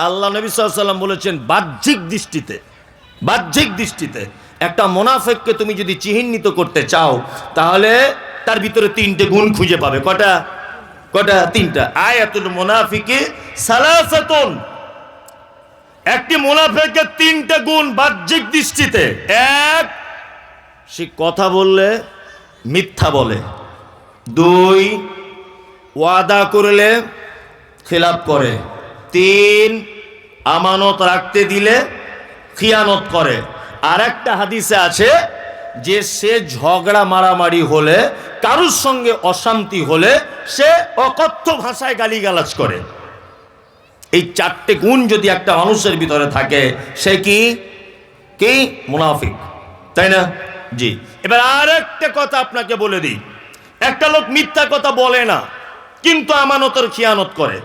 আল্লাহ নবী সাল্লাল্লাহু আলাইহি ওয়াসাল্লাম বলেছেন বাহ্যিক দৃষ্টিতে একটা মুনাফিককে তুমি যদি চিহ্নিত করতে চাও তাহলে তার ভিতরে তিনটে গুণ খুঁজে পাবে। কটা? তিনটা। আয়াতুল মুনাফিকি সালাসাতুন, একটি মুনাফিকের তিনটে গুণ বাহ্যিক দৃষ্টিতে। এক, সে কথা বললে মিথ্যা বলে। দুই, ওয়াদা করলে খিলাফ করে। তিন, আমানত রাখতে দিলে খিয়ানত করে। আর একটা হাদিসে আছে যে সে ঝগড়া মারামারি হলে, কারুর সঙ্গে অশান্তি হলে সে অকথ্য ভাষায় গালিগালাজ করে। এই চারটে গুণ যদি একটা মানুষের ভিতরে থাকে সে কি মুনাফিক, তাই না? জি। এবার আর একটা কথা আপনাকে বলে দিই, একটা লোক মিথ্যা কথা বলে না কিন্তু আমানতের খিয়ানত করে।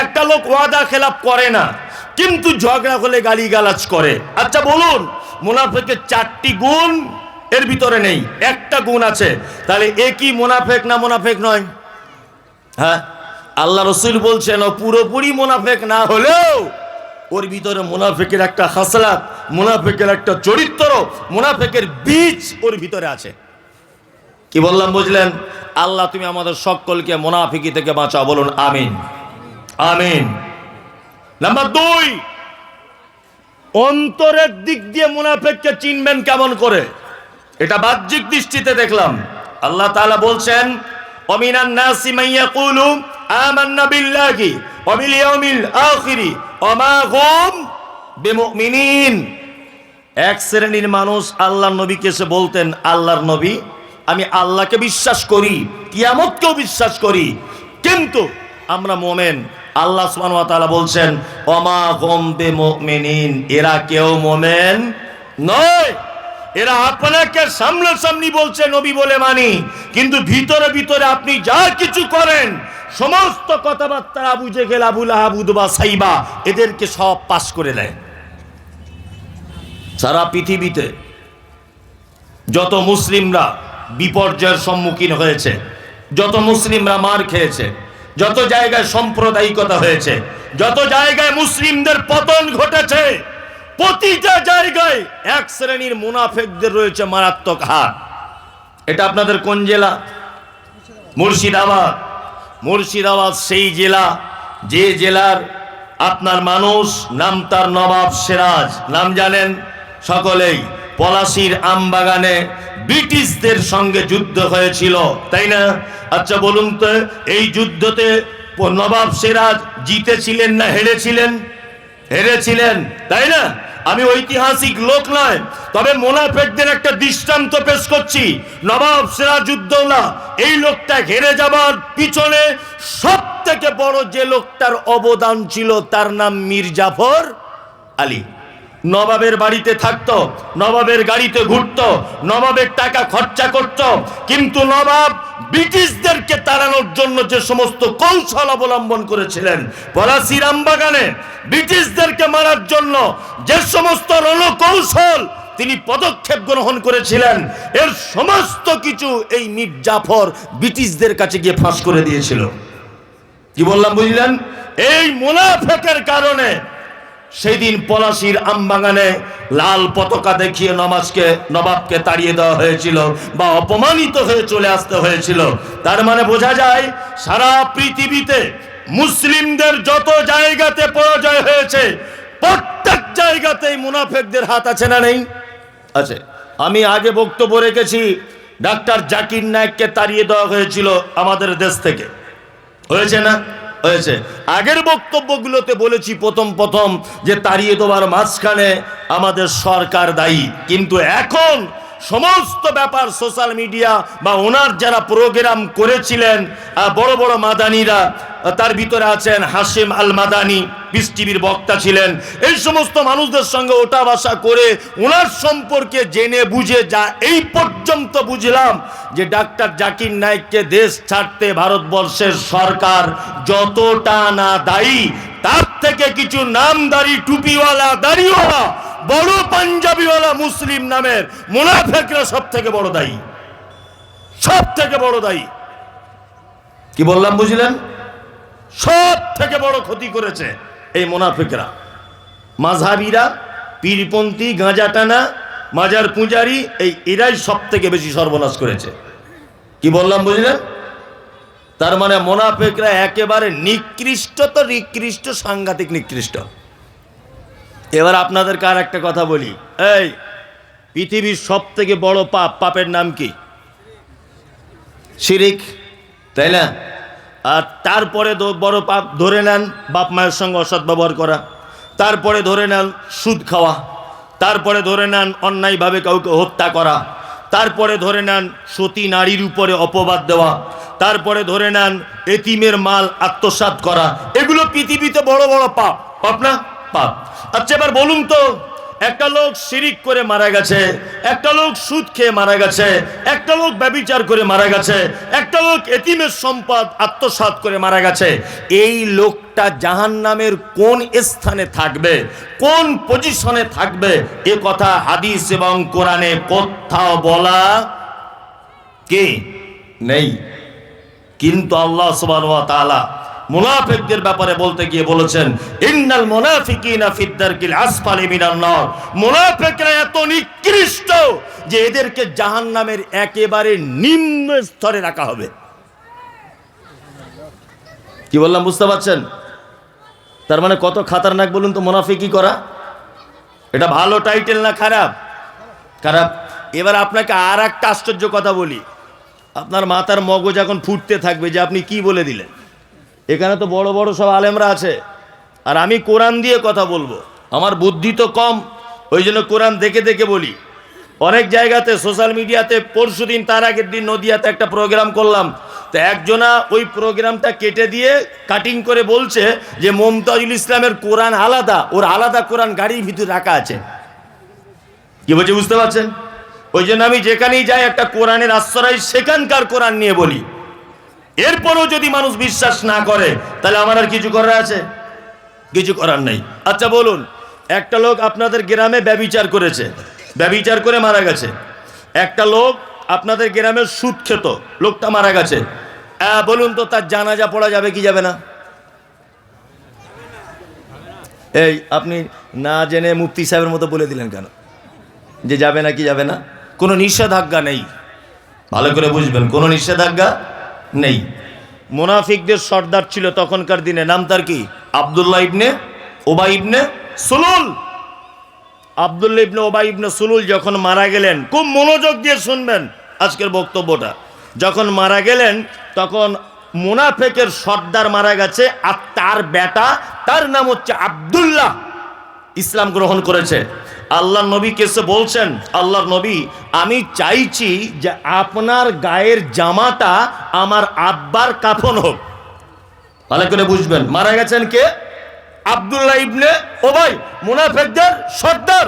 একটা লোক ওয়াদা খেলাপ করে না কিন্তু ঝগড়া হলে গালিগালাজ করে। আচ্ছা বলুন, মুনাফিকের চারটি গুণ এর ভিতরে নেই, একটা গুণ আছে, তাহলে এ কি মুনাফিক না মুনাফিক নয়? হ্যাঁ, আল্লাহ রসুল বলছেন ও পুরোপুরি মুনাফিক না হলেও ওর ভিতরে মুনাফিকের একটা খাসলাত, মুনাফিকের একটা চরিত্র, মুনাফিকের বীজ ওর ভিতরে আছে। কি বললাম বুঝলেন? আল্লাহ তুমি আমাদের সকলকে মুনাফিকি থেকে বাঁচাও, বলুন আমিন আমিন। নাম্বার দুই, অন্তরের দিক দিয়ে মুনাফিককে চিনবেন কেমন করে? এটা বাহ্যিক দৃষ্টিতে দেখলাম। আল্লাহ তাআলা বলছেন ওমিনান নাসি মান ইয়াকুলু আমান্না বিল্লাহি ওয়া বিল ইয়াউমিল আখিরি ওয়া মা হুম বিমুমিনিন। এক শ্রেণীর মানুষ আল্লাহর নবীকে এসে বলতেন, আল্লাহর নবী আমি আল্লাহকে বিশ্বাস করি, কিয়ামতকেও বিশ্বাস করি, কিন্তু আমরা মুমিন। আল্লাহ সুবহানাহু ওয়া তাআলা বলছেন ওয়া মা হুম বিমুমিনিন, এরা কেউ মুমিন নয়। এরা আপনাকে সামনাসামনি বলছে নবী বলে মানি, কিন্তু ভিতরে ভিতরে আপনি যা কিছু করেন সমস্ত কথাবার্তা আবু জেহেল, আবু লাহাব, উতবা, সাইবা এদেরকে সব পাশ করে দেয়। সারা পৃথিবীতে যত মুসলিমরা বিপর্যয়ের সম্মুখীন হয়েছে, যত মুসলিমরা মার খেয়েছে, যত জায়গায় সাম্প্রদায়িকতা হয়েছে, যত জায়গায় মুসলিমদের পতন ঘটেছে, প্রতিটা জায়গায় এক শ্রেণীর মুনাফিকদের রয়েছে মারাত্মক হাত। এটা আপনাদের কোন জেলা? মুর্শিদাবাদ। মুর্শিদাবাদ সেই জেলা যে জেলার আপনার মানুষ নাম তার নবাব সিরাজ, নাম জানেন সকলেই। পলাশীর আমবাগানে ব্রিটিশদের সঙ্গে যুদ্ধ হয়েছিল, তাই না? আচ্ছা বলুন তো, এই যুদ্ধতে নবাব সিরাজ জিতেছিলেন না হেরেছিলেন? হেরেছিলেন, তাই না? আমি ঐতিহাসিক লোক নয়, তবে মুনাফিকদের একটা দৃষ্টান্ত পেশ করছি। নবাব সিরাজউদ্দৌলা এই লোকটা হেরে যাবার পিছনে সব থেকে বড় যে লোকটার অবদান ছিল তার নাম মীর জাফর আলী। নবাবের বাড়িতে থাকতো, নবাবের গাড়িতে ঘুরতো, নবাবের টাকা খরচা করত, কিন্তু নবাব ব্রিটিশদেরকে তাড়ানোর জন্য যে সমস্ত কৌশল অবলম্বন করেছিলেন, পলাশীর আমবাগানে ব্রিটিশদেরকে মারার জন্য যে সমস্ত রণকৌশল তিনি পদক্ষেপ গ্রহণ করেছিলেন, এর সমস্ত কিছু এই মীর জাফর ব্রিটিশদের কাছে গিয়ে ফাঁস করে দিয়েছিল। কি বললাম বুঝলেন? এই মুনাফিকের কারণে সেই দিন পলাশীর আমবাগানে লাল পতাকা দেখিয়ে নবাবকে তাড়িয়ে দেওয়া হয়েছিল বা অপমানিত হয়ে চলে আসতে হয়েছিল। তার মানে বোঝা যায় সারা পৃথিবীতে মুসলিমদের যত জায়গাতে পরাজয় হয়েছে প্রত্যেক জায়গাতেই মুনাফিকদের হাত আছে না নেই? আছে। আমি আগে বক্তব্য রেখেছি, ডাক্তার জাকির নায়েককে তাড়িয়ে দেওয়া হয়েছিল আমাদের দেশ থেকে, হয়েছে না? হয়েছে। আগের বক্তব্যগুলোতে বলেছি প্রথম যে তাড়িয়ে দেওয়ার মাঝখানে আমাদের সরকার দায়ী, কিন্তু এখন সমস্ত ব্যাপার সোশ্যাল মিডিয়া বা ওনার যারা প্রোগ্রাম করেছিলেন বড় বড় মাদানিরা, তার ভিতরে আছেন হাশিম আল মাদানি, পিস টিভির বক্তা ছিলেন, এই সমস্ত মানুষদের সঙ্গে ওঠা বসা করে ওনার সম্পর্কে জেনে বুঝে যা এই পর্যন্ত বুঝলাম যে ডাক্তার জাকির নায়েককে দেশ ছাড়তে ভারতবর্ষের সরকার যতটা না দায়ী, তার থেকে কিছু নামদারি টুপিওয়ালা দাড়িওয়ালা বড় পাঞ্জাবিওয়ালা মুসলিম নামের মুনাফিকরা সব থেকে বড় দায়ী, সব থেকে বড় দায়ী। কি বললাম বুঝলেন? সব থেকে বড় ক্ষতি করেছে এই মুনাফিকরা, মাযহাবীরা, পীরপন্থী, গাঁজা টানা, মাজার পূজারি, এরাই সব থেকে বেশি সর্বনাশ করেছে। কি বললাম বুঝলেন? তার মানে মুনাফিকরা একেবারে নিকৃষ্ট, তো নিকৃষ্ট, সাংঘাতিক নিকৃষ্ট। এবার আপনাদেরকে আর একটা কথা বলি, এই পৃথিবীর সব থেকে বড় পাপের নাম কি? শিরিক, তাই না? আর তারপরে বড় পাপ ধরে নেন বাপ মায়ের সঙ্গে অসৎ ব্যবহার করা, তারপরে ধরে নেন সুদ খাওয়া, তারপরে ধরে নেন অন্যায়ভাবে কাউকে হত্যা করা, তারপরে ধরে নেন সতী নারীর উপরে অপবাদ দেওয়া, তারপরে ধরে নেন এতিমের মাল আত্মসাৎ করা। এগুলো পৃথিবীতে বড় বড় পাপ, পাপ না? পাপ। আচ্ছা এবার বলুন তো, একটা লোক শিরিক করে মারা গেছে, একটা লোক সুদ খেয়ে মারা গেছে, একটা লোক ব্যভিচার করে মারা গেছে, একটা লোক এতিমের সম্পদ আত্মসাৎ করে মারা গেছে, এই লোকটা জাহান্নামের কোন স্থানে থাকবে, কোন পজিশনে থাকবে, এ কথা হাদিস এবং কোরআনে কোথাও বলা কি নেই। কিন্তু আল্লাহ সুবহানাহু ওয়া তাআলা মুনাফিকদের ব্যাপারে বলতে গিয়ে বলেছেন, ইন্নাল মুনাফিকিনা ফিদ দারকিল আসফালি মিনান নার। মুনাফিকরা এত নিকৃষ্ট যে এদেরকে জাহান্নামের একেবারে নিম্ন স্তরে রাখা হবে। কি বললাম বুঝতে পারছেন? তার মানে কত খাতারনাক বলুন তো মুনাফিকি করা। এটা ভালো টাইটেল না খারাপ? খারাপ। এবার আপনাকে আর একটা আশ্চর্য কথা বলি, আপনার মাথার মগজ এখন ফুটতে থাকবে যে আপনি কি বলে দিলেন। এখানে তো বড় বড় সব আলেমরা আছে, আর আমি কোরআন দিয়ে কথা বলবো। আমার বুদ্ধি তো কম, ওই জন্য কোরআন দেখে দেখে বলি। অনেক জায়গাতে সোশ্যাল মিডিয়াতে, পরশুদিন তার আগের দিন নদিয়াতে একটা প্রোগ্রাম করলাম, তো একজনা ওই প্রোগ্রামটা কেটে দিয়ে কাটিং করে বলছে যে মুমতাজুল ইসলামের কোরআন আলাদা, ওর আলাদা কোরআন গাড়ির ভিতরে রাখা আছে। কি বলছে বুঝতে পারছেন? ওই জন্য আমি যেখানেই যাই একটা কোরআনের আশ্রয় সেখানকার কোরআন নিয়ে বলি। এরপরও যদি মানুষ বিশ্বাস না করে তাহলে আমার আর কিছু করার আছে? কিছু করার নেই। আচ্ছা বলুন, একটা লোক আপনাদের গ্রামে ব্যভিচার করেছে, ব্যভিচার করে মারা গেছে। একটা লোক আপনাদের গ্রামে সুদ খেত, লোকটা মারা গেছে। বলুন তো তার জানাজা পড়া যাবে কি যাবে না? এই আপনি না জেনে মুফতি সাহেবের মতো বলে দিলেন কেন যে যাবে না? কি যাবে না? কোনো নিষেধাজ্ঞা নেই, ভালো করে বুঝবেন, কোনো নিষেধাজ্ঞা নেই। মুনাফিকদের সর্দার ছিল তখনকার দিনে, নাম তার কি? আব্দুল্লাহ ইবনে উবাই ইবনে সুলুল। আব্দুল্লাহ ইবনে উবাই ইবনে সুলুল যখন মারা গেলেন, খুব মনোযোগ দিয়ে শুনবেন আজকের বক্তব্যটা, যখন মারা গেলেন তখন মুনাফিকের সর্দার মারা গেছে, আর তার বেটা, তার নাম হচ্ছে আব্দুল্লাহ, ইসলাম গ্রহণ করেছে। আল্লাহর নবীকে এসে বলছেন, আল্লাহর নবী আমি চাইছি যে আপনার গায়ের জামাটা আমার আব্বার কাফন হোক। ভালো করে বুঝবেন, মারা গেছেন কে? আব্দুল্লাহ ইবনে উবাই, মুনাফিকদের সর্দার।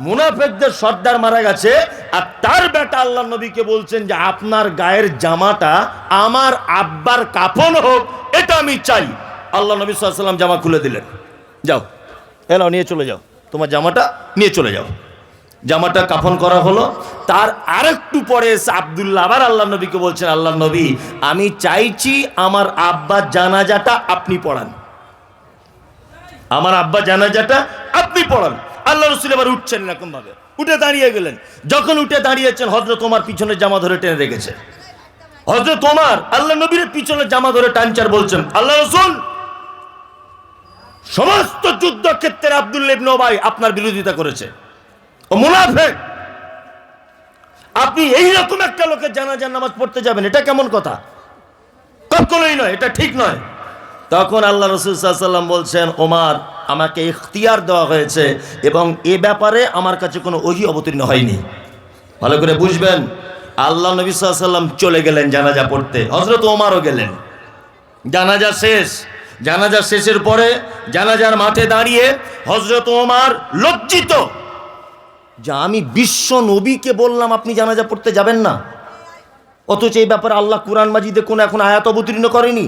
মুনাফিকদের সর্দার মারা গেছে, আর তার বেটা আল্লাহর নবীকে বলছেন যে আপনার গায়ের জামাটা আমার আব্বার কাফন হোক, এটা আমি চাই। আল্লাহ নবী সাল্লাল্লাহু আলাইহি ওয়াসাল্লাম জামা খুলে দিলেন, যাও এলাও নিয়ে চলে যাও, তোমার জামাটা নিয়ে চলে যাও। জামাটা কাফন করা হলো। তার আরেকটু পরে এসে আব্দুল্লাহ আবার আল্লাহ নবীকে বলছেন, আল্লাহ নবী আমি চাইছি আমার আব্বার জানাজাটা আপনি পড়ান, আমার আব্বা জানাজাটা আপনি পড়ান। আল্লাহ রাসূল এবার উঠছেন এরকম ভাবে, উঠে দাঁড়িয়ে গেলেন। যখন উঠে দাঁড়িয়েছেন, হযরত ওমর পিছনে জামা ধরে টেনে রেখেছে। হযরত ওমর আল্লাহ নবীর পিছনে জামা ধরে টানচার বলছেন, আল্লাহ রাসূল সমস্ত যুদ্ধক্ষেত্রে আব্দুল্লাহ ইবনে উবাই আপনার বিরোধিতা করেছে, ও মুনাফিক। আপনি এইরকম একটা লোকের জানাজার নামাজ পড়তে যাবেন, এটা কেমন কথা? কখনোই নয়, এটা ঠিক নয়। তখন আল্লাহ রাসূল সাল্লাল্লাহু আলাইহি ওয়াসাল্লাম বলছেন, ওমর আমাকে ইখতিয়ার দেওয়া হয়েছে এবং এ ব্যাপারে আমার কাছে কোনো ওহী অবতীর্ণ হয়নি। ভালো করে বুঝবেন। আল্লাহ নবী সাল্লাল্লাহু আলাইহি ওয়াসাল্লাম চলে গেলেন জানাজা পড়তে, হযরত ওমরও গেলেন। জানাজা শেষ। জানাজা শেষের পরে জানাজার মাঠে দাঁড়িয়ে হযরত ওমর লজ্জিত যে আমি বিশ্ব নবীকে বললাম আপনি জানাজা পড়তে যাবেন না, অথচ এই ব্যাপারে আল্লাহ কুরআন মাজিদে কোনো এখন আয়াত অবতীর্ণ করেনি।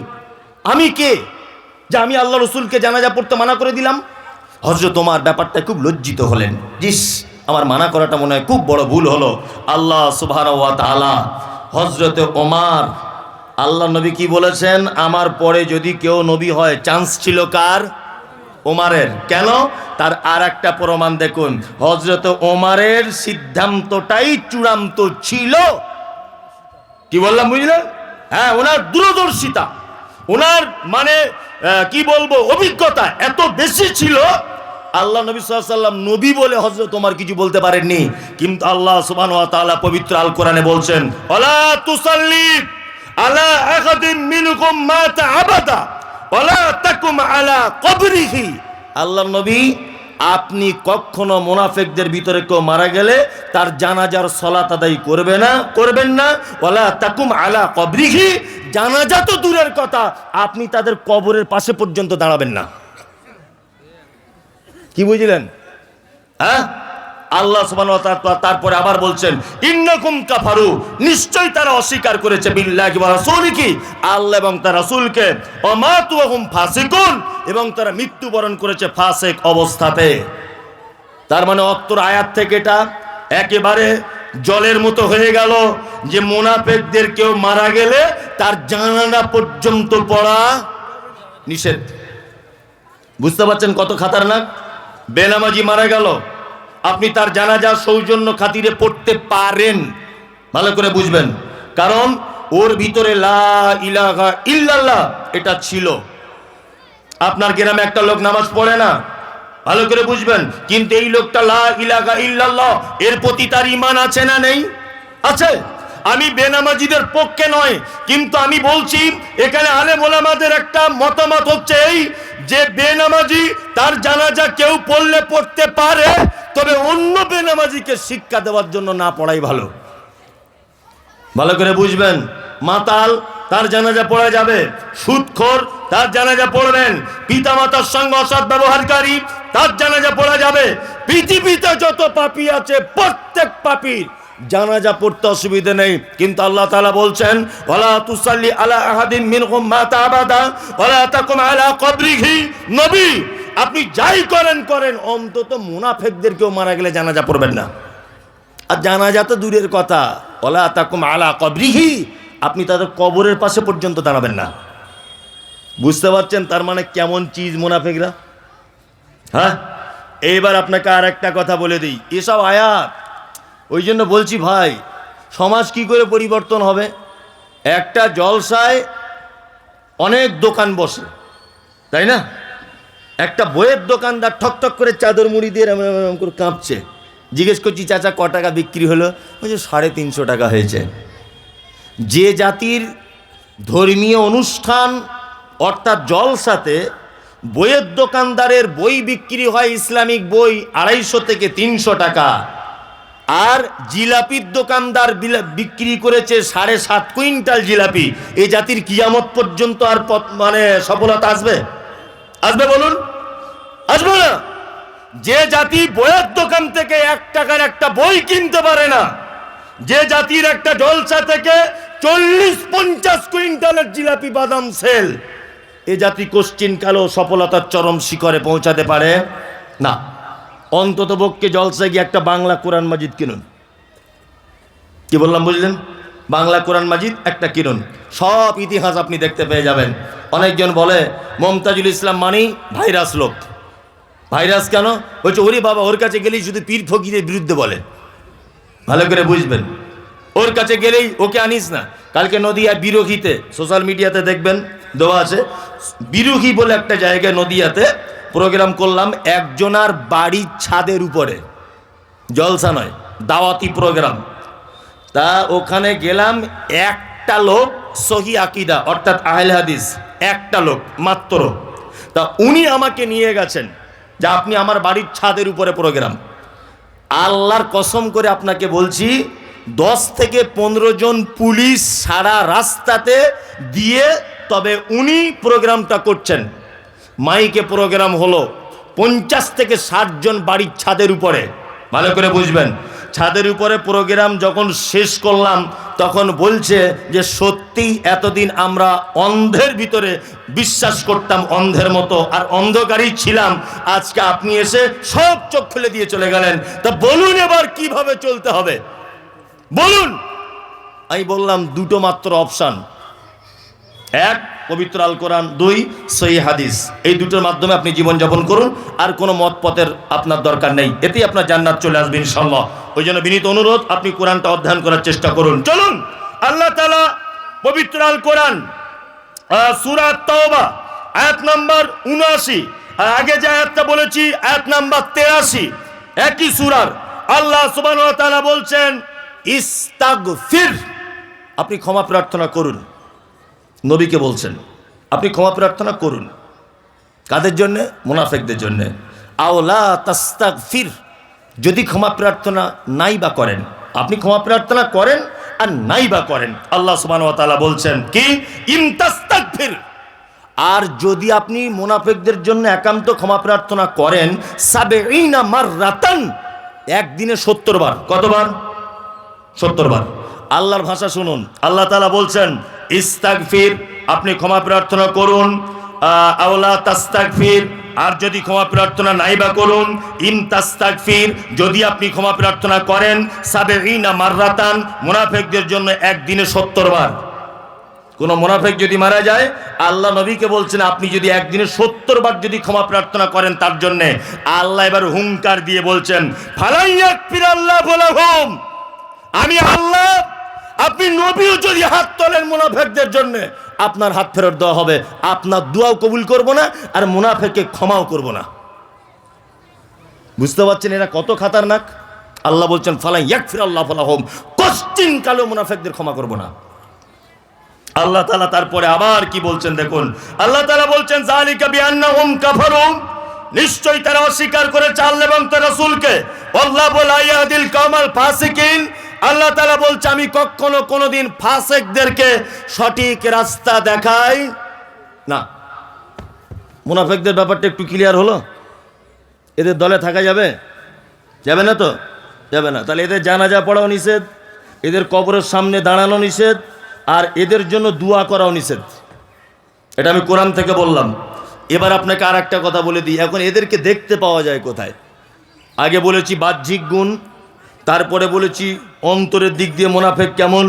আমি কে যে আমি আল্লাহ রসুলকে জানাজা পড়তে মানা করে দিলাম? হযরত ওমর ব্যাপারটা খুব লজ্জিত হলেন, জিস আমার মানা করাটা মনে হয় খুব বড় ভুল হলো। আল্লাহ সুবহানাহু ওয়া তাআলা হযরত ওমর, আল্লাহ নবী কি বলেছেন, আমার পরে যদি কেউ নবী হয়, চান্স ছিল কার? ওমারের। কেন? তার আর একটা প্রমাণ দেখুন, হযরত ওমারের সিদ্ধান্তটাই চূড়ান্ত ছিল। কি বললাম বুঝলেন? হ্যাঁ, ওনার দূরদর্শিতা, ওনার মানে কি বলবো, অভিজ্ঞতা এত বেশি ছিল। আল্লাহ নবী সাল্লাল্লাহু আলাইহি ওয়াসাল্লাম নবী বলে হযরত ওমর কিছু বলতে পারেননি, কিন্তু আল্লাহ সুবহানাহু ওয়া তাআলা পবিত্র আল কোরআনে বলছেন, ওয়ালা তুসাল্লি আলা আহাদিন মিনকুম মাতা আবাদা ওয়ালা তাকুম আলা কবরিহি। আল্লাহ নবী, আপনি কখনো মুনাফিকদের ভিতরে কেউ মারা গেলে তার জানাজার সালাত আদায় করবেন না। ওয়ালা তাকুম আলা কবরিহি, জানাজা তো দূরের কথা, আপনি তাদের কবরের পাশে পর্যন্ত দাঁড়াবেন না। কি বুঝলেন? হ্যাঁ, আল্লাহ সুবহানাহু ওয়া তাআলা তারপরে আবার বলছেন, ইন্নাকুম কাফারু, নিশ্চয় তারা অস্বীকার করেছে বিল্লাহি ওয়া রাসূলিহি, আল্লাহ এবং তার রাসূলকে, ওয়া মাতু ওয়া হুম ফাসিকুন, এবং তারা মৃত্যুবরণ করেছে ফাসিক অবস্থাতে। তার মানে অত্তর আয়াত থেকে এটা একেবারে জলের মতো হয়ে গেল যে মুনাফিকদের কেউ মারা গেলে তার জানাজা পর্যন্ত পড়া নিষেধ। বুঝতে পারছেন কত খাতারনাক? বেনামাজি মারা গেল, আপনি তার জানাজা সৌজন্য খাতিরে পড়তে পারেন, ভালো করে বুঝবেন, কারণ ওর ভিতরে লা ইলাহা ইল্লাল্লাহ এটা ছিল। আপনার গ্রামে একটা লোক নামাজ পড়ে না, ভালো করে বুঝবেন, কিন্তু এই লোকটা লা ইলাহা ইল্লাল্লাহ এর প্রতি তার ঈমান আছে না নেই? আছে। আমি বেনামাজিদের পক্ষে নয়, কিন্তু আমি বলছি এখানে আলেম ওলামাদের একটা মতামত হচ্ছে এই যে বেনামাজি তার জানাজা কেউ পড়লে পড়তে পারে, তবে অন্য বেনামাজিকে শিক্ষা দেওয়ার জন্য না পড়াই ভালো। ভালো করে বুঝবেন, মাতাল তার জানাজা পড়া যাবে, সুদখোর তার জানাজা পড়বেন, পিতামাতার সঙ্গে অসৎ ব্যবহারকারী তার জানাজা পড়া যাবে। পৃথিবীতে যত পাপী আছে প্রত্যেক পাপীর জানাজা পড়তে অসুবিধা নেই, কিন্তু আল্লাহ তাআলা বলছেন, ওয়ালা তুসাল্লি আলা আহাদিন মিনহুম মাতা আবাদা ওয়ালা তাকুম আলা কবরিহি। নবী, আপনি যাই করেন অন্তত মুনাফিকদের কেউ মারা গেলে জানাজা পড়বেন না। আর জানাজা তো দূরের কথা, ওয়ালা তাকুম আলা কবরিহি, আপনি তাদের কবরের পাশে পর্যন্ত দাঁড়াবেন না। বুঝতে পারছেন তার মানে কেমন চিজ মুনাফিকরা? হ্যাঁ, এইবার আপনাকে আর একটা কথা বলে দিই, এসব আয়াত, ওই জন্য বলছি ভাই, সমাজ কি করে পরিবর্তন হবে? একটা জলসায় অনেক দোকান বসে, তাই না? একটা বইয়ের দোকানদার ঠকঠক করে চাদর মুড়ি দিয়ে এরম করে কাঁপছে। জিজ্ঞেস করছি, চাচা ক টাকা বিক্রি হলো? বলছে 350 টাকা হয়েছে। যে জাতির ধর্মীয় অনুষ্ঠান অর্থাৎ জলসাতে বইয়ের দোকানদারের বই বিক্রি হয়, ইসলামিক বই 250 থেকে 300 টাকা, আর জিলাপির দোকানদার বিক্রি করেছে 7.5 কুইন্টাল জিলাপি, এই জাতির কিয়ামত পর্যন্ত আর মানে সফলতা আসবে? আসবে বলুন? আসবে না। যে জাতি বইয়ের দোকান থেকে 1 টাকার একটা বই কিনতে পারে না, যে জাতির একটা জলসা থেকে 40-50 কুইন্টালের জিলাপি বাদাম সেল, এ জাতি কোশ্চিন কালো সফলতার চরম শিখরে পৌঁছাতে পারে না। অন্তত পক্ষে জলসায় গিয়ে একটা বাংলা কোরআন মাজিদ কিনুন। কি বললাম বুঝলেন? বাংলা কোরআন মাজিদ একটা কিনুন, সব ইতিহাস আপনি দেখতে পেয়ে যাবেন। অনেকজন বলে মমতাজুল ইসলাম মানেই ভাইরাস লোক। ভাইরাস কেন? বলছে ওরে বাবা, ওর কাছে গেলেই শুধু পীর ফকিরের বিরুদ্ধে বলে। ভালো করে বুঝবেন, ওর কাছে গেলেই ওকে আনিস না। কালকে নদিয়া বিরোহীতে সোশ্যাল মিডিয়াতে দেখবেন দেওয়া আছে, বিরোহী বলে একটা জায়গায় নদিয়াতে প্রোগ্রাম করলাম, একজনার বাড়ির ছাদের উপরে, জলসা নয়, দাওয়াতি প্রোগ্রাম। তা ওখানে গেলাম, একটা লোক সহি আকীদা অর্থাৎ আহলে হাদিস, একটা লোক মাত্র। তা উনি আমাকে নিয়ে গেছেন যে আপনি আমার বাড়ির ছাদের উপরে প্রোগ্রাম। আল্লাহর কসম করে আপনাকে বলছি, 10 থেকে 15 জন পুলিশ সারা রাস্তাতে দিয়ে তবে উনি প্রোগ্রামটা করছেন। মাইকে প্রোগ্রাম হলো, 50 থেকে 60 জন বাড়ির ছাদের উপরে। ভালো করে বুঝবেন, ছাদের উপরে প্রোগ্রাম যখন শেষ করলাম তখন বলছে যে সত্যি এতদিন আমরা অন্ধের ভিতরে বিশ্বাস করতাম, অন্ধের মতো, আর অন্ধকারই ছিলাম, আজকে আপনি এসে সব চোখ খুলে দিয়ে চলে গেলেন। তা বলুন এবার কিভাবে চলতে হবে বলুন? আমি বললাম দুটো মাত্র অপশান, এক পবিত্র আল কোরআন, 2 সহিহ হাদিস। এই দুটোর মাধ্যমে আপনি জীবনযাপন করুন, আর কোনো মত পথের আপনার দরকার নেই, এতেই আপনার জান্নাত চলে আসবে ইনশাআল্লাহ। ওই জন্য বিনীত অনুরোধ, আপনি কোরআনটা অধ্যয়ন করার চেষ্টা করুন। চলুন, আল্লাহ তাআলা পবিত্র আল কোরআন সূরা তাওবা আয়াত নাম্বার 79, আর আগে যে আয়াতটা বলেছি আয়াত নাম্বার 83, একই সূরার আল্লাহ সুবহানাহু ওয়া তাআলা বলছেন ইস্তাগফির, আপনি ক্ষমা প্রার্থনা করুন। নবীকে বলছেন আপনি ক্ষমা প্রার্থনা করুন। কাদের জন্য? মুনাফিকদের জন্য। আওলা তাস্তাগফির, যদি ক্ষমা প্রার্থনা নাই বা করেন, আপনি ক্ষমা প্রার্থনা করেন আর নাই বা করেন, আল্লাহ সুবহানাহু ওয়া তাআলা বলছেন কি ইন তাস্তাগফির, আর যদি আপনি মুনাফিকদের জন্য একান্ত ক্ষমা প্রার্থনা করেন, সাবঈনা মাররাতান, একদিনে 70 বার। কতবার? 70 বার। আল্লাহর ভাষা শুনুন, আল্লাহ তাআলা বলছেন ইস্তাগফির, আপনি ক্ষমা প্রার্থনা করুন। আওলা তাস্তাগফির, আর যদি ক্ষমা প্রার্থনা নাই বা করুন, ইন তাস্তাগফির, যদি আপনি ক্ষমা প্রার্থনা করেন, সাবঈনা মাররাতান, মুনাফিকদের জন্য একদিনে 70 বার। কোন মুনাফিক যদি মারা যায়, আল্লাহ নবীকে বলছেন আপনি যদি একদিনে 70 বার যদি ক্ষমা প্রার্থনা করেন তার জন্য, আল্লাহ এবার হুঙ্কার দিয়ে বলছেন ফালাইয়াকফিরাল্লাহু লাহুম, আমি আল্লাহ, আপনি নবীও যদি হাত তোলেন মুনাফিকদের জন্য, আপনার হাত ফেরত দেওয়া হবে, আপনার দোয়াও কবুল করব না, আর মুনাফিককে ক্ষমাও করব না। বুঝতে পারছেন এরা কত খাতারনাক? আল্লাহ বলছেন ফালাইয়াকফিরাল্লাহু লাহুম, কষ্টিন কালো মুনাফিকদের ক্ষমা করব না। আল্লাহ তাআলা তারপরে আবার কি বলছেন দেখুন, আল্লাহ তাআলা বলছেন যালিকা বিআন্নাহুম কাফারু, নিশ্চয়ই তারা অস্বীকার করেছে আল্লাহ এবং তার রাসূলকে, আল্লাহু লা ইয়াহদিল কওমাল ফাসিকিন, আল্লাহ তাআলা বলছে আমি কখনো কোনোদিন ফাসিকদেরকে সঠিক রাস্তা দেখাই না। মুনাফিকদের ব্যাপারটা একটু ক্লিয়ার হলো? এদের দলে থাকা যাবে? যাবে না তো? যাবে না। তাহলে এদের জানাজা পড়াও নিষেধ, এদের কবরের সামনে দাঁড়ানো নিষেধ, আর এদের জন্য দোয়া করাও নিষেধ। এটা আমি কোরআন থেকে বললাম। এবার আপনাকে আর একটা কথা বলে দিই, এখন এদেরকে দেখতে পাওয়া যায় কোথায়? আগে বলেছি বাহ্যিক গুণ, তারপরে বলেছি অন্তরের দিক দিয়ে মুনাফিক কেমন,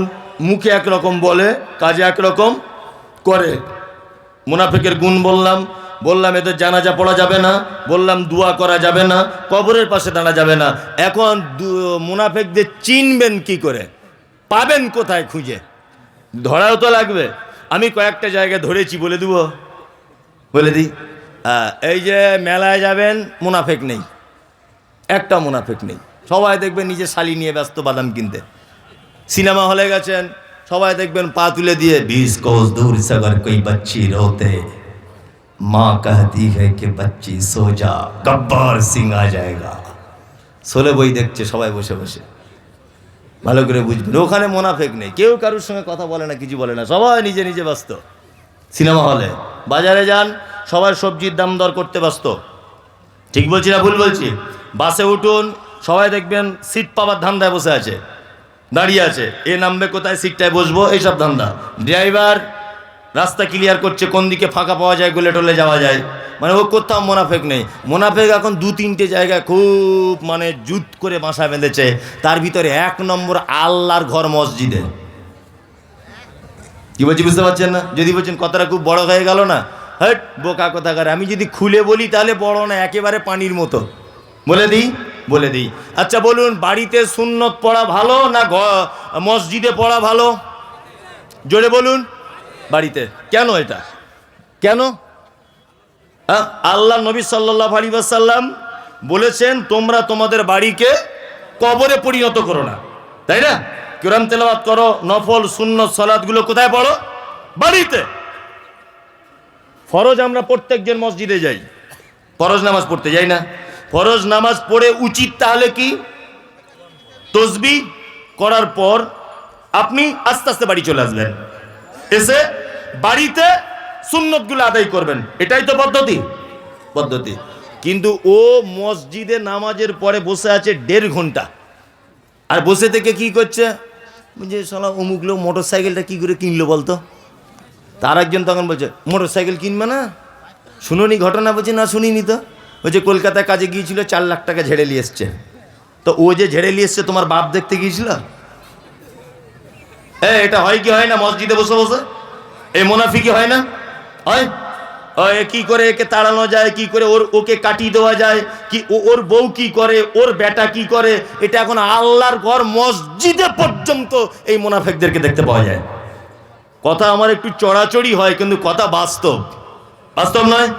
মুখে একরকম বলে কাজে একরকম করে। মুনাফিকের গুণ বললাম এদের জানাজা পড়া যাবে না, বললাম দোয়া করা যাবে না, কবরের পাশে দাঁড়া যাবে না। এখন মুনাফিকদের চিনবেন কি করে, পাবেন কোথায় খুঁজে? ধরাও তো লাগবে। আমি কয়েকটা জায়গায় ধরেছি, বলে দিব, বলে দিই। এই যে মেলায় যাবেন, মুনাফিক নেই, একটা মুনাফিক নেই, সবাই দেখবেন নিজে শালি নিয়ে ব্যস্ত বাদাম কিনতে। সিনেমা হলে গেছেন, সবাই দেখবেন পা তুলে দিয়ে 20 কোস দূর সে अगर कोई बच्ची रोते माँ कहती है कि बच्ची सो जा गब्बर सिंह आ जाएगा। সোলে বই দেখছে সবাই বসে বসে, ভালো করে বুঝবেন ওখানে মুনাফিক নেই, কেউ কারোর সঙ্গে কথা বলে না, কিছু বলে না, সবাই নিজে নিজে ব্যস্ত। সিনেমা হলে, বাজারে যান, সবাই সবজির দাম দর করতে ব্যস্ত। ঠিক বলছি না ভুল বলছি? বাসে উঠুন, সবাই দেখবেন সিট পাওয়ার ধান্দায় বসে আছে, দাঁড়িয়ে আছে, এ নামবে কোথায়, সিটটায় বসবো, এইসব ধান্দা। ড্রাইভার রাস্তা ক্লিয়ার করছে, কোন দিকে ফাঁকা পাওয়া যায়, গলে টলে যাওয়া যায়, মানে ও কোথাও মুনাফিক নেই। মুনাফিক এখন 2-3টে জায়গায় খুব মানে জুত করে বাসা বেঁধেছে, তার ভিতরে 1 নম্বর আল্লাহর ঘর মসজিদে। কি বলছি বুঝতে পারছেন না? যদি বলছেন কথাটা খুব বড় হয়ে গেল না, হ্যাট বোকা কথাকার, আমি যদি খুলে বলি তাহলে বড় না, একেবারে পানির মতো। বলে দিই। আচ্ছা বলুন, বাড়িতে সুন্নত পড়া ভালো না মসজিদে পড়া ভালো? জোরে বলুন। বাড়িতে। কেন এটা? কেন? আল্লাহ নবী সাল্লাল্লাহু আলাইহি ওয়াসাল্লাম বলেছেন তোমরা তোমাদের বাড়িকে কবরে পরিণত করো না, তাই না? কোরআন তেলাওয়াত করো, নফল সুন্নত সালাতগুলো কোথায় পড়ো? বাড়িতে। ফরজ আমরা প্রত্যেকজন মসজিদে যাই, ফরজ নামাজ পড়তে যাই না? ফরজ নামাজ পড়ে উচিত তাহলে কি, তাসবিহ করার পর আপনি আস্তে আস্তে বাড়ি চলে আসবেন, এসে বাড়িতে সুন্নতগুলো আদায় করবেন, এটাই তো পদ্ধতি। কিন্তু ও মসজিদে নামাজের পরে বসে আছে 1.5 ঘন্টা, আর বসে থেকে কি করছে, বুঝে শালা অমুক লোক মোটর সাইকেলটা কী করে কিনলো বলতো? তার একজন তখন বলছে মোটর সাইকেল কিনবে না, শুনোনি ঘটনা? বলছে না শুনিনি তো। বলছে কলকাতায় কাজে গিয়েছিল, 4 লাখ টাকা ঝেড়ে নিয়ে এসছে। তো ও যে ঝেড়ে নিয়ে এসছে তোমার বাপ দেখতে গিয়েছিল? এটা হয় কি হয় না মসজিদে বসে বসে? এই মুনাফিকি হয় না? হয় কি করে একে তাড়ানো যায়, কি করে ওকে কাটিয়ে দেওয়া যায়, কি ওর বউ কি করে, ওর বেটা কি করে, এটা এখন আল্লাহর ঘর মসজিদে পর্যন্ত এই মুনাফিকদেরকে দেখতে পাওয়া যায়। কথা আমার একটু চড়াচড়ি হয়, কিন্তু কথা বাস্তব। বাস্তব নয়?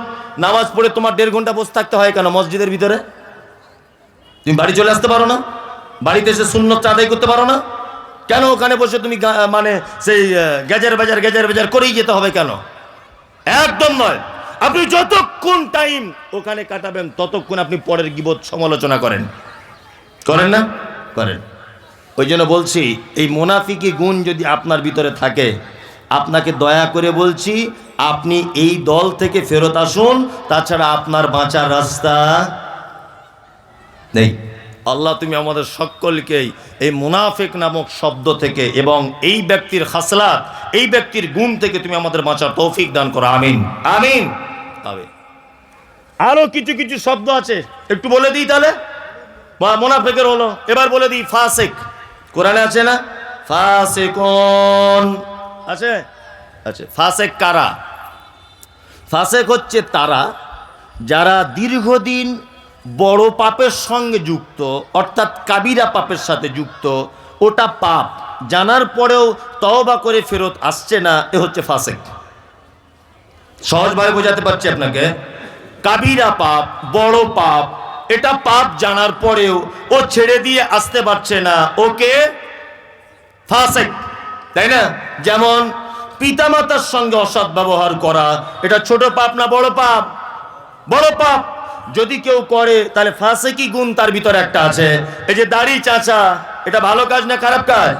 নামাজ পড়ে তোমার 1.5 ঘন্টা বসে থাকতে হয় কেন মসজিদের ভিতরে? তুমি বাড়ি চলে আসতে পারো না? বাড়িতে এসে সুন্নত আদায় করতে পারো না কেন? ওখানে বসে তুমি মানে সেই গেজার বাজার করেই যেতে হবে কেন? একদম নয়। আপনি যতক্ষণ টাইম ওখানে কাটাবেন ততক্ষণ আপনি পরের গীবত সমালোচনা করেন না? করেন। ওই জন্য বলছি, এই মুনাফিকি গুণ যদি আপনার ভিতরে থাকে, আপনাকে দয়া করে বলছি আপনি এই দল থেকে ফেরত আসুন, তাছাড়া আপনার বাঁচার রাস্তা নেই। আল্লাহ তুমি আমাদের সকলকেই এই মুনাফিক নামক শব্দ থেকে এবং এই ব্যক্তির খাসলাত, এই ব্যক্তির গুণ থেকে তুমি আমাদের বাঁচার তৌফিক দান করো। আমিন আমিন। আরো কিছু কিছু শব্দ আছে, একটু বলে দিই তাহলে। মুনাফিকের হলো, এবার বলে দিই ফাসিক। কোরআনে আছে না? ফাসিকুন আছে। আচ্ছা, ফাসিক কারা? ফাসিক হচ্ছে তারা যারা দীর্ঘদিন বড় পাপের সঙ্গে যুক্ত, অর্থাৎ কাবিরা পাপের সাথে যুক্ত, ওটা পাপ জানার পরেও তওবা করে ফেরত আসছে না, এ হচ্ছে ফাসিক। সহজভাবে বোঝাতে পারছি আপনাকে। কাবিরা পাপ, বড় পাপ, এটা পাপ জানার পরেও ও ছেড়ে দিয়ে আসতে পারছে না, ওকে ফাসিক, তাই না? যেমন পিতামাতার সঙ্গে অসৎ ব্যবহার করা, এটা ছোট পাপ না বড় পাপ? বড় পাপ। যদি কেউ করে তাহলে ফাসিকি গুণ তার ভিতরে একটা আছে। এই যে দাড়ি চাচা, এটা ভালো কাজ না খারাপ কাজ?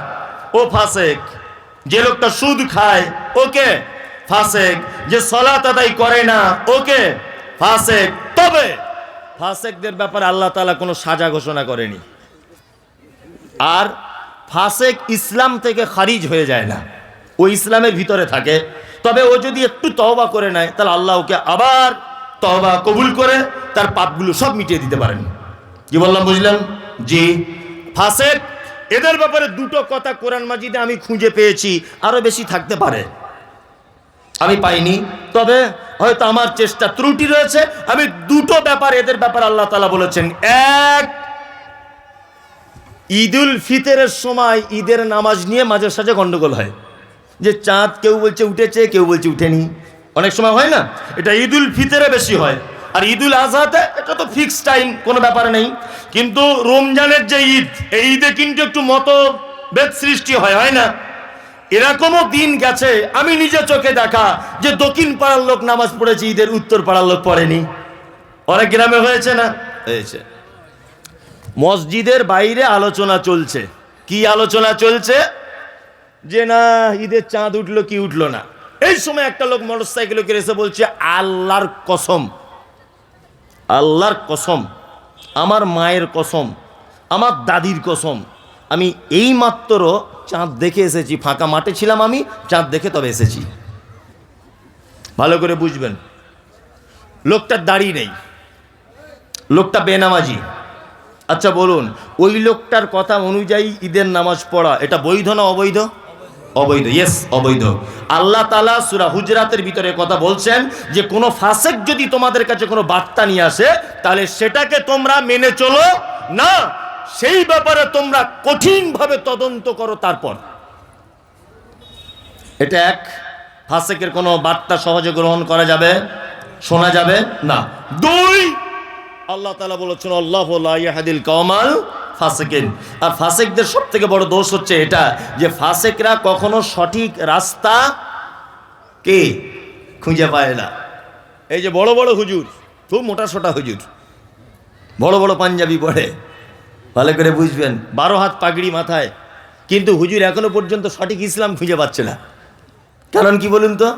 ও ফাসিক। যে লোকটা সুদ খায়, ওকে ফাসিক। যে সালাত আদায় করে না, ওকে ফাসিক। তবে ফাসিকদের ব্যাপারে আল্লাহ তাআলা কোনো সাজা ঘোষণা করেনি। আর ফাসিক ইসলাম থেকে খারিজ হয়ে যায় না, ও ইসলামের ভিতরে থাকে। তবে ও যদি একটু তওবা করে নেয়, তাহলে আল্লাহ ওকে আবার তওবা কবুল করে তার পাপগুলো সব মিটিয়ে দিতে পারেন। কি বললাম বুঝলেন? জি। ফাসিক এদের ব্যাপারে দুটো কথা কোরআন মাজিদে আমি খুঁজে পেয়েছি, আরো বেশি থাকতে পারে, আমি পাইনি। তবে হয়তো আমার চেষ্টা ত্রুটি রয়েছে। আমি দুটো ব্যাপার এদের ব্যাপারে আল্লাহ তাআলা বলেছেন। এক, ঈদুল ফিতরের সময় ঈদের নামাজ নিয়ে মাঝে সাঝে গন্ডগোল হয়, যে চাঁদ কেউ বলছে উঠেছে, কেউ বলছে উঠেনি। অনেক সময় হয় না? এটা ঈদুল ফিতরে বেশি হয়। আর ঈদুল আজহাতে এটা তো ফিক্স টাইম, কোনো ব্যাপার নেই। কিন্তু রমজানের যে ঈদ, এই ঈদে কিন্তু একটু মতভেদ সৃষ্টি হয় না? এরকমও দিন গেছে আমি নিজে চোখে দেখা, যে দক্ষিণ পাড়ার লোক নামাজ পড়েছে, ঈদের উত্তর পাড়ার লোক পড়েনি। অনেক গ্রামে হয়েছে না? হয়েছে। মসজিদের বাইরে আলোচনা চলছে। কি আলোচনা চলছে? যে না ঈদের চাঁদ উঠলো কি উঠলো না। এই সময় একটা লোক মোটরসাইকেলে করে এসে বলছে, আল্লাহর কসম, আল্লাহর কসম, আমার মায়ের কসম, আমার দাদির কসম, আমি এই মাত্র চাঁদ দেখে এসেছি। ফাঁকা মাঠে ছিলাম আমি, চাঁদ দেখে তবে এসেছি। ভালো করে বুঝবেন, লোকটার দাড়ি নেই, লোকটা বেনামাজি। আচ্ছা বলুন, ওই লোকটার কথা অনুযায়ী ঈদের নামাজ পড়া এটা বৈধ না অবৈধ? অবৈধ। ইয়েস, অবৈধ। আল্লাহ তাআলা সূরা হুজরাতের ভিতরে কথা বলছেন যে কোনো ফাসিক যদি তোমাদের কাছে কোনো বার্তা নিয়ে আসে, তাহলে সেটাকে তোমরা মেনে চলো না, সেই ব্যাপারে তোমরা কঠিনভাবে তদন্ত করো। তারপর এটা এক, ফাসিকের কোনো বার্তা সহজে গ্রহণ করা যাবে, শোনা যাবে না। দুই, আল্লাহ তাআলা বলেছেন আল্লাহু লা ইয়াহদিল কওমাল ফাসিকিন। আর ফাসিকদের সব থেকে বড় দোষ হচ্ছে এটা, যে ফাসিকরা কখনো সঠিক রাস্তা কে খুঁজে পায় না। এই যে বড় বড় হুজুর, খুব মোটা সোটা হুজুর, বড় বড় পাঞ্জাবি পরে, ভালো করে বুঝবেন, 12 হাত পাগড়ি মাথায়, কিন্তু হুজুর এখনো পর্যন্ত সঠিক ইসলাম খুঁজে পাচ্ছে না। কারণ কি বলুন তো?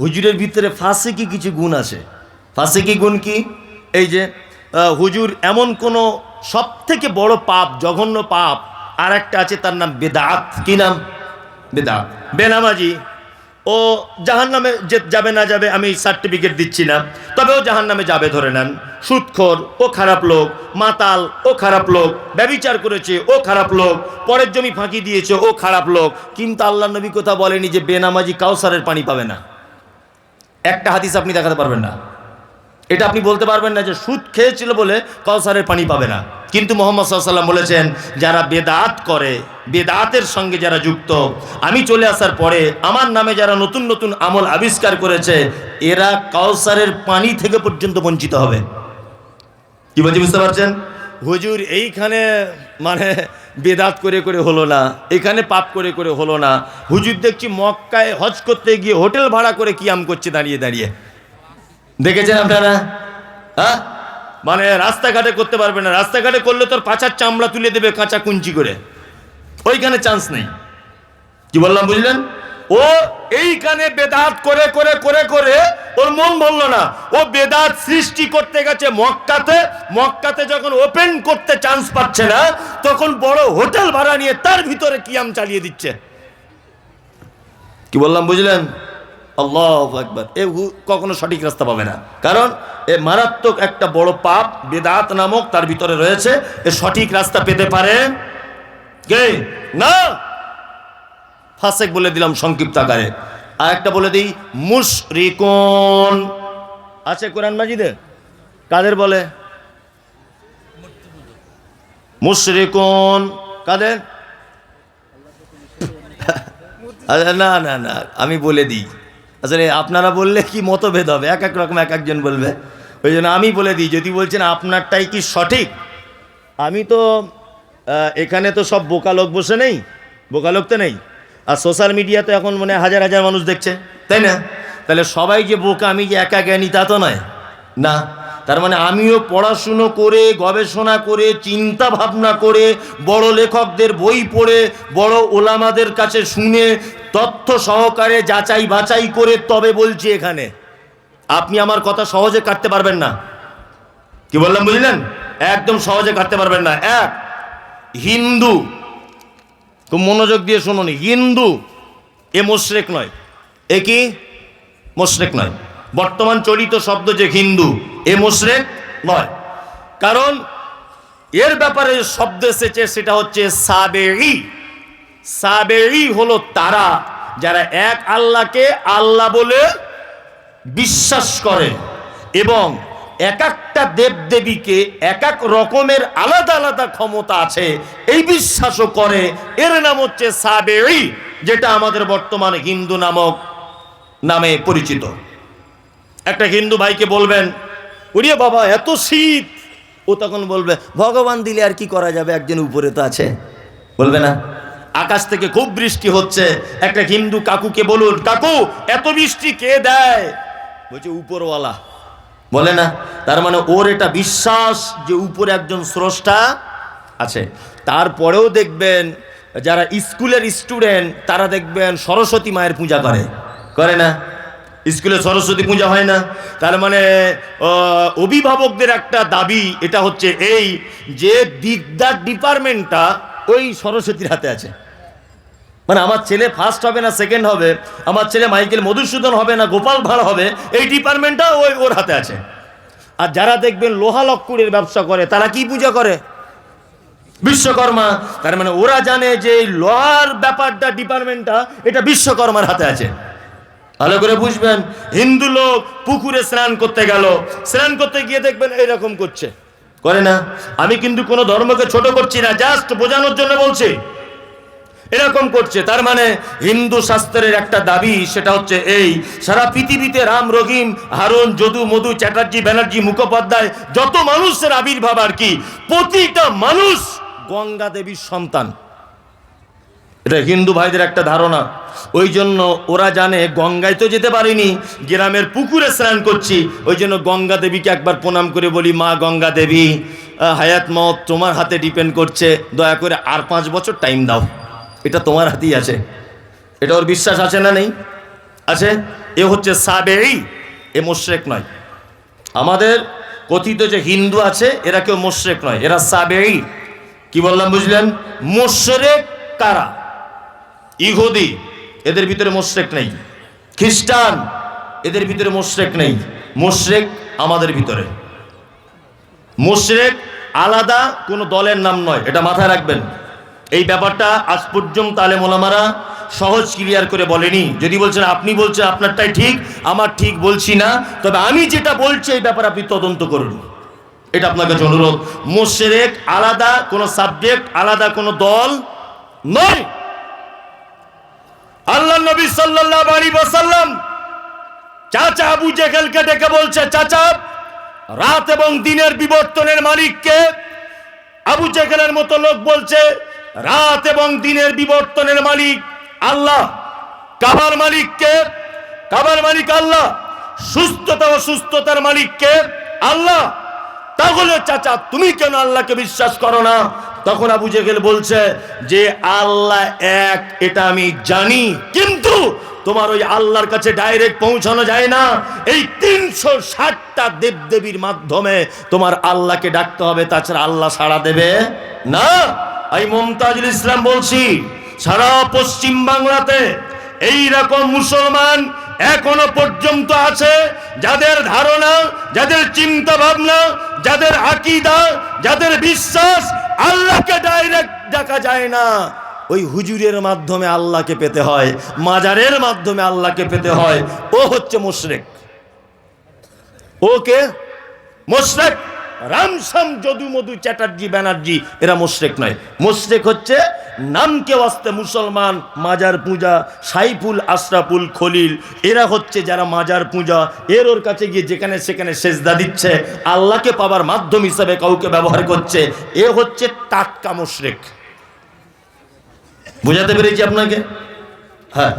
হুজুরের ভিতরে ফাসিকি কিছু গুণ আছে। ফাসিকি গুণ কি? এই যে হুজুর এমন কোনো সব থেকে বড় পাপ, জঘন্য পাপ আর একটা আছে, তার নাম বেদাত। কি নাম? বেদাত। বেনামাজি, ও জাহান্নামে যাবে না যাবে আমি সার্টিফিকেট দিচ্ছি না, তবে ও জাহান্নামে যাবে ধরে নেন। সুদখোর, ও খারাপ লোক। মাতাল, ও খারাপ লোক। ব্যভিচার করেছে, ও খারাপ লোক। পরের জমি ফাঁকি দিয়েছে, ও খারাপ লোক। কিন্তু আল্লাহ নবী কথা বলেনি যে বেনামাজি কাউসারের পানি পাবে না। একটা হাদিস আপনি দেখাতে পারবেন না। এটা আপনি বলতে পারবেন না যে সুদ খেয়েছিল বলে কাউসারের পানি পাবে না। কিন্তু মুহাম্মদ সাল্লাল্লাহু আলাইহি ওয়াসাল্লাম বলেছেন, যারা বেদাত করে, বেদাতের সঙ্গে যারা যুক্ত, আমি চলে আসার পরে আমার নামে যারা নতুন নতুন আমল আবিষ্কার করেছে, এরা কাউসারের পানি থেকে পর্যন্ত বঞ্চিত হবে। কি বলছি বুঝতে পারছেন? হুজুর এইখানে মানে বেদাত করে করে হলো না, এখানে পাপ করে করে হলো না। হুজুর দেখছি মক্কায় হজ করতে গিয়ে হোটেল ভাড়া করে কিয়াম করছে দাঁড়িয়ে দাঁড়িয়ে। দেখেছেন আপনারা? হ্যাঁ, মানে রাস্তাঘাটে করতে পারবে না, রাস্তাঘাটে করলে তোর পাছার চামড়া তুলে দেবে কাঁচা কুঞ্চি করে, ওইখানে চান্স নেই। কি বললাম বুঝলেন? ও এইখানে বেদাত করে করে করে করে ওর মন বলল না, ও বেদাত সৃষ্টি করতে গেছে মক্কাতে। মক্কাতে যখন ওপেন করতে চান্স পাচ্ছে না, তখন বড় হোটেল ভাড়া নিয়ে তার ভিতরে কিয়াম চালিয়ে দিচ্ছে। কি বললাম বুঝলেন? আল্লাহু আকবার। এ কখনো সঠিক রাস্তা পাবে না, কারণ এ মারাত্মক একটা বড় পাপ বেদাত নামক তার ভিতরে রয়েছে। এ সঠিক রাস্তা পেতে পারে কে? না। ফাসেক বলে দিলাম সংক্ষিপ্ত আকারে। আর একটা বলে দিই, মুশরিকুন আছে কোরআন মাজিদে। কাদের বলে? মুশরিকুন কাদের? না না না, আমি বলে দিই। আসলে আপনারা বললে কি মতভেদ হবে, এক এক রকম এক একজন বলবে। ওই জন্য আমি বলে দিই, যদি বলছেন আপনারটাই কি সঠিক। আমি তো এখানে তো সব বোকা লোক বসে নেই, বোকা লোক তো নেই। আর সোশ্যাল মিডিয়াতে এখন মানে হাজার হাজার মানুষ দেখছে, তাই না? তাহলে সবাই যে বোকা, আমি যে একা জ্ঞানী তা তো নয় না। তার মানে আমিও পড়াশুনো করে, গবেষণা করে, চিন্তা ভাবনা করে, বড় লেখকদের বই পড়ে, বড় ওলামাদের কাছে শুনে, তথ্য সহকারে যাচাই বাছাই করে তবে বলছি এখানে। আপনি আমার কথা সহজে কাটতে পারবেন না। কি বললাম বুঝলেন? একদম সহজে কাটতে পারবেন না। এক, হিন্দু, খুব মনোযোগ দিয়ে শুনুন, হিন্দু এ মুশরিক নয়। এ কি? মুশরিক নয়। বর্তমান চলিত শব্দ যে হিন্দু, এ মুশরিক নয়। কারণ এর ব্যাপারে শব্দ এসেছে, সেটা হচ্ছে সাবেঈ। সাবেঈ হলো তারা যারা এক আল্লাহকে আল্লাহ বলে বিশ্বাস করে এবং এক একটা দেবদেবীকে এক এক রকমের আলাদা আলাদা ক্ষমতা আছে এই বিশ্বাসও করে। এর নাম হচ্ছে সাবেঈ, যেটা আমাদের বর্তমান হিন্দু নামক নামে পরিচিত। একটা হিন্দু ভাইকে বলবেন, ওরে বাবা এত শীত, ও তখন বলবে ভগবান দিলে আর কি করা যাবে, একজন উপরে তো আছে। বলবে না? আকাশ থেকে খুব বৃষ্টি হচ্ছে, একটা হিন্দু কাকুকে বলুন, কাকু এত বৃষ্টি কে দেয়? বলছে উপরওয়ালা। বলে না? তার মানে ওর এটা বিশ্বাস যে উপরে একজন স্রষ্টা আছে। তারপরেও দেখবেন যারা স্কুলের স্টুডেন্ট, তারা দেখবেন সরস্বতী মায়ের পূজা করে না? স্কুলে সরস্বতী পূজা হয় না? তার মানে অভিভাবকদের একটা দাবি এটা হচ্ছে এই যে বিদ্যার ডিপার্টমেন্টটা ওই সরস্বতীর হাতে আছে। মানে আমার ছেলে ফার্স্ট হবে না সেকেন্ড হবে, আমার ছেলে মাইকেল মধুসূদন হবে না গোপাল ভাঁড় হবে, এই ডিপার্টমেন্টটা ওর হাতে আছে। আর যারা দেখবেন লোহা লক্কুরের ব্যবসা করে, তারা কি পূজা করে? বিশ্বকর্মা। তার মানে ওরা জানে যে এই লোহার ব্যাপারটা ডিপার্টমেন্টটা এটা বিশ্বকর্মার হাতে আছে। ভালো করে বুঝবেন। হিন্দু লোক পুকুরে স্নান করতে গেল, স্নান করতে গিয়ে দেখবেন এইরকম করছে, করে না? আমি কিন্তু কোনো ধর্মকে ছোট করছি না, জাস্ট বোঝানোর জন্য বলছি। এরকম করছে, তার মানে হিন্দু শাস্ত্রের একটা দাবি, সেটা হচ্ছে এই সারা পৃথিবীতে রাম, রহিম, হারুন, যদু, মধু, চ্যাটার্জি, ব্যানার্জি, মুখোপাধ্যায় যত মানুষের আবির্ভাব আর কি, প্রতিটা মানুষ গঙ্গা দেবীর সন্তান। এটা হিন্দু ভাইদের একটা ধারণা। ওই জন্য ওরা জানে গঙ্গায় তো যেতে পারিনি, গ্রামের পুকুরে স্নান করছি, ওই জন্য গঙ্গা দেবীকে একবার প্রণাম করে বলি, মা গঙ্গা দেবী, হায়াত মত তোমার হাতে ডিপেন্ড করছে, দয়া করে আর 5 বছর টাইম দাও, এটা তোমার হাতেই আছে। এটা ওর বিশ্বাস আছে না নেই? আছে। এ হচ্ছে সাবেঈ, এ মুশরিক নয়। আমাদের কথিত যে হিন্দু আছে এরা কেউ মুশরিক নয়, এরা সাবেঈ। কি বললাম বুঝলেন? মুশরিক কারা? ইহুদি, এদের ভিতরে মুশরিক নেই। খ্রিস্টান, এদের ভিতরে মুশরিক নেই। মুশরিক আমাদের ভিতরে। মুশরিক আলাদা কোনো দলের নাম নয়, এটা মাথায় রাখবেন। এই ব্যাপারটা আজ পর্যন্ত আলেম ওলামারা সহজ ক্লিয়ার করে বলেনি। যদি বলছেন আপনি বলছেন আপনারটাই ঠিক, আমার ঠিক বলছি না, তবে আমি যেটা বলছি এই ব্যাপারে আপনি তদন্ত করুন, এটা আপনার কাছে অনুরোধ। মুশরিক আলাদা কোনো সাবজেক্ট, আলাদা কোনো দল নয়। আল্লাহ নবী সাল্লাল্লাহু আলাইহি ওয়াসাল্লাম চাচা আবু জেহেলকে ডেকে বলছে, চাচা রাত এবং দিনের বিবর্তনের মালিক কে? আবু জেহেলের মতো লোক বলছে রাত এবং দিনের বিবর্তনের মালিক আল্লাহ। কাবার মালিক কে? কাবার মালিক আল্লাহ। সুস্থতা ও সুস্থতার মালিক কে? আল্লাহ। তাহলে চাচা তুমি কেন আল্লাহকে বিশ্বাস করো না? তখন আবু জেহেল বলছে যে আল্লাহ এক এটা আমি জানি, কিন্তু তোমার ওই আল্লাহর কাছে ডাইরেক্ট পৌঁছানো যায় না। এই 360টা দেবদেবীর মাধ্যমে তোমার আল্লাহকে ডাকতে হবে, তাছাড়া আল্লাহ সাড়া দেবে না। আমি মুমতাজুল ইসলাম বলছি, সারা পশ্চিম বাংলাতে এই রকম মুসলমান এখনো পর্যন্ত আছে যাদের ধারণা, যাদের চিন্তা ভাবনা, যাদের আকীদা, যাদের বিশ্বাস আল্লাহকে ডাইরেক্ট ডাকা যায় না, ওই হুজুরের মাধ্যমে আল্লাহকে পেতে হয়, মাজারের মাধ্যমে আল্লাহকে পেতে হয়। ও হচ্ছে মুশরিক। ওকে মুশরিক। রামসাম যদু মধু চ্যাটার্জি ব্যানার্জি এরা মুশরিক নয়। মুশরিক হচ্ছে নামকে ওয়াস্তে মুসলমান, মাজার পূজা, সাইফুল আশরাফুল খলিল এরা হচ্ছে যারা মাজার পূজা, এর ওর কাছে গিয়ে যেখানে সেখানে সেজদা দিচ্ছে, আল্লাহকে পাবার মাধ্যম হিসাবে কাউকে ব্যবহার করছে, এ হচ্ছে টাটকা মুশরিক। বুঝাতে পেরেছি আপনাকে? হ্যাঁ।